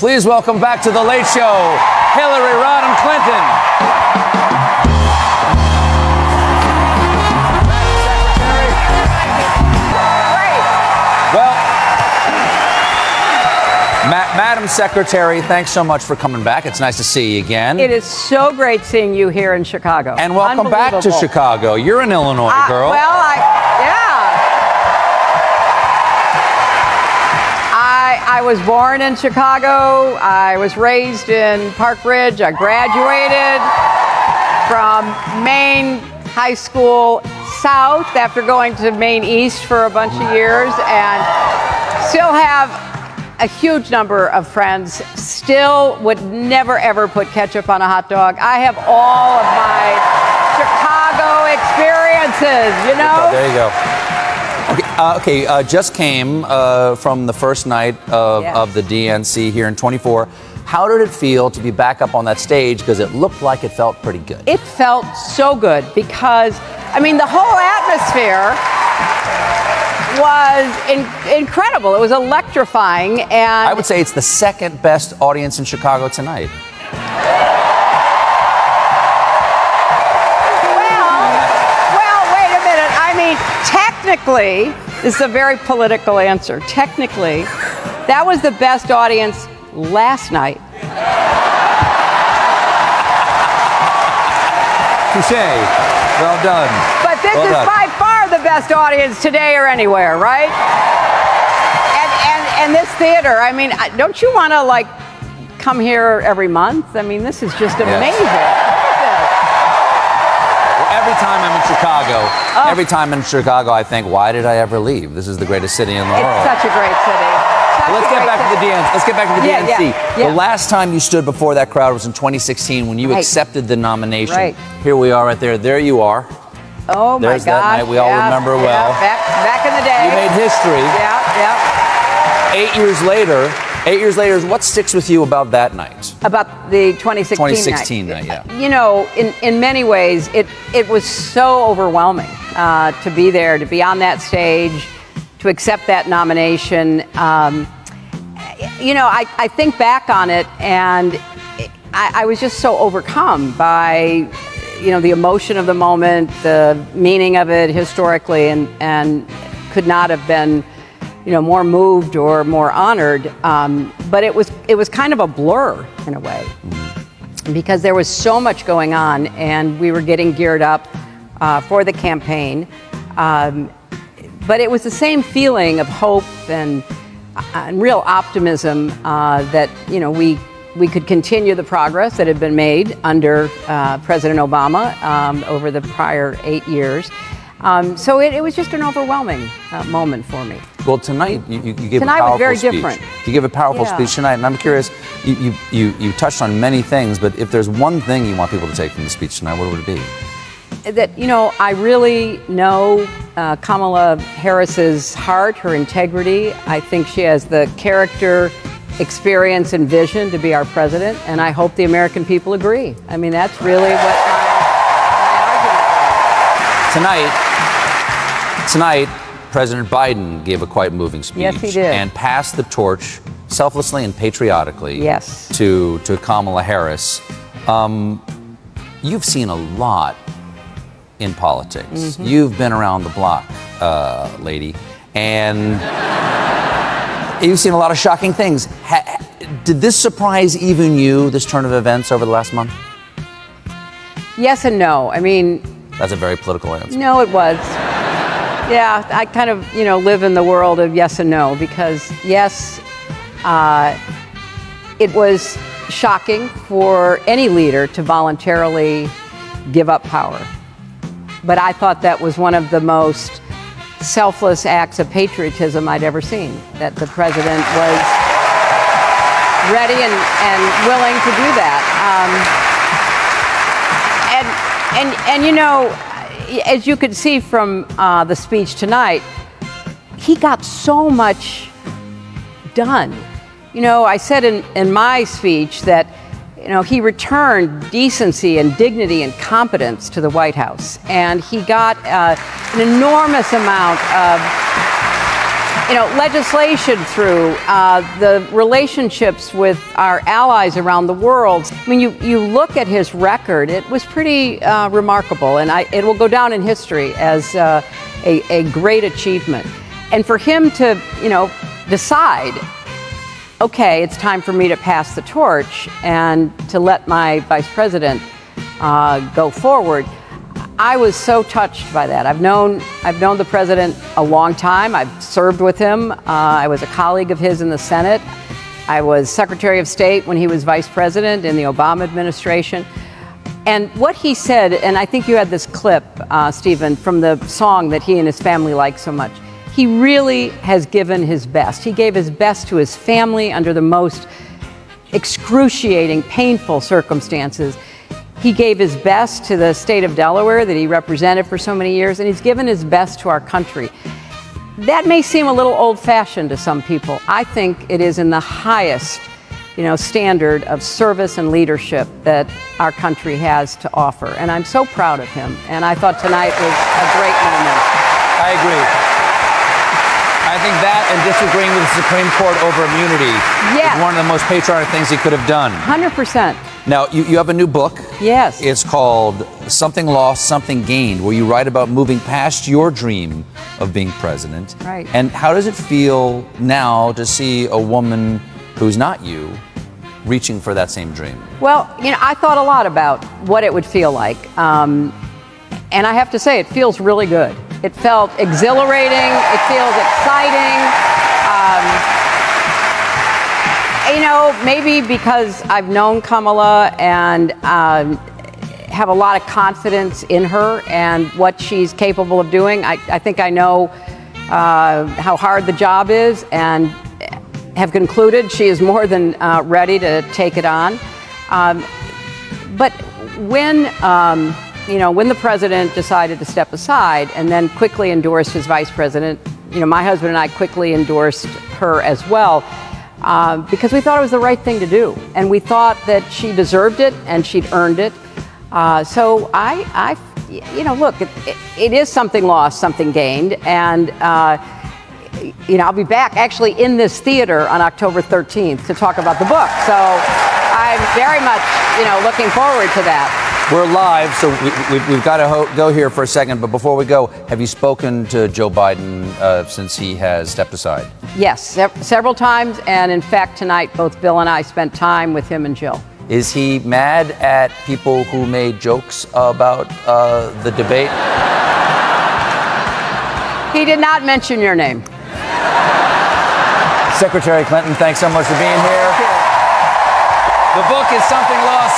Please welcome back to The Late Show, Hillary Rodham Clinton. Madam Secretary, thanks so much for coming back. It's nice to see you again. It is so great seeing you here in Chicago. And welcome back to Chicago. You're an Illinois girl. I was born in Chicago. I was raised in Park Ridge. I graduated from Maine High School South after going to Maine East for a bunch of years, and still have a huge number of friends. Still would never ever put ketchup on a hot dog. I have all of my Chicago experiences, you know? There you go. Okay, just came from the first night of the DNC here in 24. How did it feel to be back up on that stage? Because it looked like it felt pretty good. It felt so good because, I mean, the whole atmosphere was incredible. It was electrifying, and I would say it's the second best audience in Chicago tonight. Well, wait a minute. I mean, technically, this is a very political answer. Technically, that was the best audience last night. Touché. Well done. But this is by far the best audience today or anywhere, right? And this theater, I mean, don't you want to, like, come here every month? I mean, this is just amazing. Every time I'm in Chicago, I think, why did I ever leave? This is the greatest city in the world. It's such a great city. Let's get back to the DNC. Yeah. The last time you stood before that crowd was in 2016 when you accepted the nomination. Right. Here we are right there. There you are. Oh, my There's gosh. that night we all remember well. Back in the day. You made history. Yeah. 8 years later, what sticks with you about that night? About the 2016 night, yeah. You know, in many ways, it was so overwhelming to be there, to be on that stage, to accept that nomination. You know, I think back on it, and I was just so overcome by, you know, the emotion of the moment, the meaning of it historically, and could not have been, you know, more moved or more honored. But it was kind of a blur in a way, because there was so much going on, and we were getting geared up for the campaign. But it was the same feeling of hope and real optimism that, you know, we could continue the progress that had been made under President Obama over the prior 8 years. So it was just an overwhelming moment for me. Well, tonight you gave tonight a powerful was very speech. different. You gave a powerful speech tonight, and I'm curious. You touched on many things, but if there's one thing you want people to take from the speech tonight, what would it be? That, you know, I really know Kamala Harris's heart, her integrity. I think she has the character, experience, and vision to be our president, and I hope the American people agree. I mean, that's really what my argument is. Tonight, President Biden gave a quite moving speech. Yes, he did. And passed the torch selflessly and patriotically to Kamala Harris. You've seen a lot in politics. Mm-hmm. You've been around the block, lady, and you've seen a lot of shocking things. Did this surprise even you, this turn of events over the last month? Yes and no. I mean... That's a very political answer. No, it was. Yeah, I kind of, you know, live in the world of yes and no, because yes, it was shocking for any leader to voluntarily give up power. But I thought that was one of the most selfless acts of patriotism I'd ever seen, that the president was ready and willing to do that. And you know, as you could see from the speech tonight, he got so much done. You know, I said in my speech that, you know, he returned decency and dignity and competence to the White House. And he got an enormous amount of legislation through, the relationships with our allies around the world. I mean, you look at his record, it was pretty remarkable, and it will go down in history as a great achievement. And for him to, decide, okay, it's time for me to pass the torch and to let my vice president go forward, I was so touched by that. I've known the president a long time. I've served with him. I was a colleague of his in the Senate. I was Secretary of State when he was vice president in the Obama administration. And what he said, and I think you had this clip, Stephen, from the song that he and his family like so much. He really has given his best. He gave his best to his family under the most excruciating, painful circumstances. He gave his best to the state of Delaware that he represented for so many years, and he's given his best to our country. That may seem a little old-fashioned to some people. I think it is in the highest, standard of service and leadership that our country has to offer. And I'm so proud of him. And I thought tonight was a great moment. I agree. I think that and disagreeing with the Supreme Court over immunity is one of the most patriotic things he could have done. 100%. Now, you have a new book. Yes. It's called Something Lost, Something Gained, where you write about moving past your dream of being president. Right. And how does it feel now to see a woman who's not you reaching for that same dream? Well, I thought a lot about what it would feel like. And I have to say, it feels really good. It felt exhilarating. It feels exciting. Maybe because I've known Kamala and have a lot of confidence in her and what she's capable of doing. I think I know how hard the job is and have concluded she is more than ready to take it on. But when the president decided to step aside and then quickly endorsed his vice president, my husband and I quickly endorsed her as well because we thought it was the right thing to do. And we thought that she deserved it and she'd earned it. So look, it is something lost, something gained. And, I'll be back actually in this theater on October 13th to talk about the book. So I'm very much, looking forward to that. We're live, so we've got to go here for a second. But before we go, have you spoken to Joe Biden since he has stepped aside? Yes, several times. And in fact, tonight, both Bill and I spent time with him and Jill. Is he mad at people who made jokes about the debate? He did not mention your name. Secretary Clinton, thanks so much for being here. The book is Something Lost,